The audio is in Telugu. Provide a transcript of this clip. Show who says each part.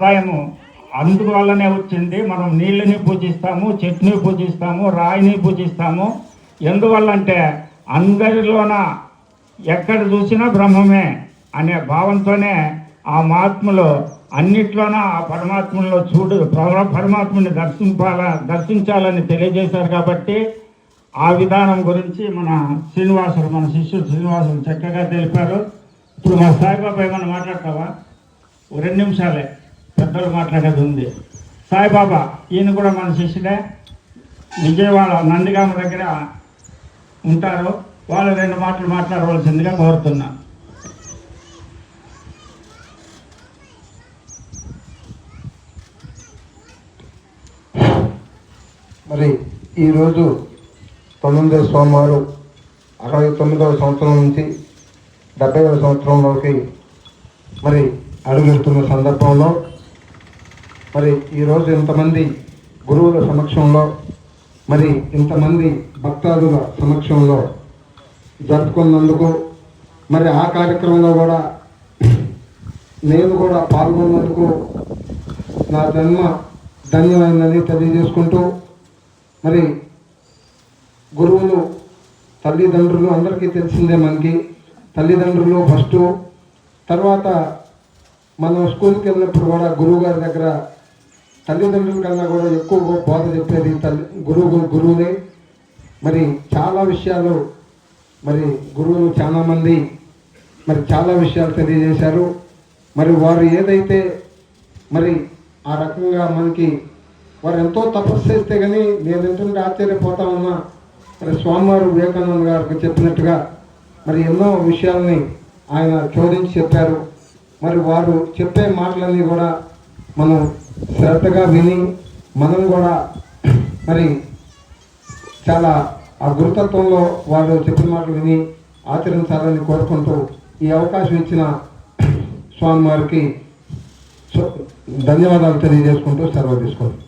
Speaker 1: అభిప్రాయము అందువల్లనే వచ్చింది. మనం నీళ్ళని పూజిస్తాము, చెట్టుని పూజిస్తాము, రాయిని పూజిస్తాము. ఎందువల్లంటే అందరిలోన ఎక్కడ చూసినా బ్రహ్మమే అనే భావంతోనే ఆ మహాత్ములు అన్నిట్లోన ఆ పరమాత్మలో పరమాత్మని దర్శించాలని తెలియజేశారు. కాబట్టి ఆ విధానం గురించి మన శిష్యుడు శ్రీనివాసులు చక్కగా తెలిపారు. ఇప్పుడు మా సాయిబాబా ఏమన్నా మాట్లాడతావా? 2 నిమిషాలే, పెద్దలు మాట్లాడేది ఉంది. సాయిబాబా ఈయన కూడా మన శిష్యుడే, విజయవాడ నందిగామ దగ్గర ఉంటారు. వాళ్ళు 2 మాటలు మాట్లాడవలసిందిగా కోరుతున్నా.
Speaker 2: మరి ఈరోజు 9వ సోమవారం 69వ సంవత్సరం నుంచి 70వ సంవత్సరంలోకి మరి అడుగుతున్న సందర్భంలో మరి ఈరోజు ఇంతమంది గురువుల సమక్షంలో మరి ఇంతమంది భక్తాదుల సమక్షంలో జరుపుకున్నందుకు మరి ఆ కార్యక్రమంలో కూడా నేను కూడా పాల్గొన్నందుకు నా జన్మ ధన్యమైందని తెలియజేసుకుంటూ మరి గురువులు తల్లిదండ్రులు అందరికీ తెలిసిందే. మనకి తల్లిదండ్రులు ఫస్ట్, తర్వాత మనం స్కూల్కి వెళ్ళినప్పుడు కూడా గురువు గారి దగ్గర తల్లిదండ్రుల కన్నా కూడా ఎక్కువ బోధ చెప్పేది గురువులే. మరి చాలా విషయాలు మరి గురువులు చాలామంది మరి చాలా విషయాలు తెలియజేశారు. మరి వారు ఏదైతే మరి ఆ రకంగా మనకి వారు ఎంతో తపస్సు చేస్తే కానీ నేను ఎంతుంటే ఆశ్చర్యపోతా ఉన్నా. మరి స్వామివారు వివేకానంద గారికి చెప్పినట్టుగా మరి ఎన్నో విషయాల్ని ఆయన చోదించి చెప్పారు. మరి వారు చెప్పే మాటలన్నీ కూడా మనం శ్రద్ధగా విని మనం కూడా మరి చాలా ఆ గురుతత్వంలో వారు చెప్పిన మాటలు విని ఆచరించాలని కోరుకుంటూ ఈ అవకాశం ఇచ్చిన స్వామివారికి ధన్యవాదాలు తెలియజేసుకుంటూ సెలవు తీసుకోండి.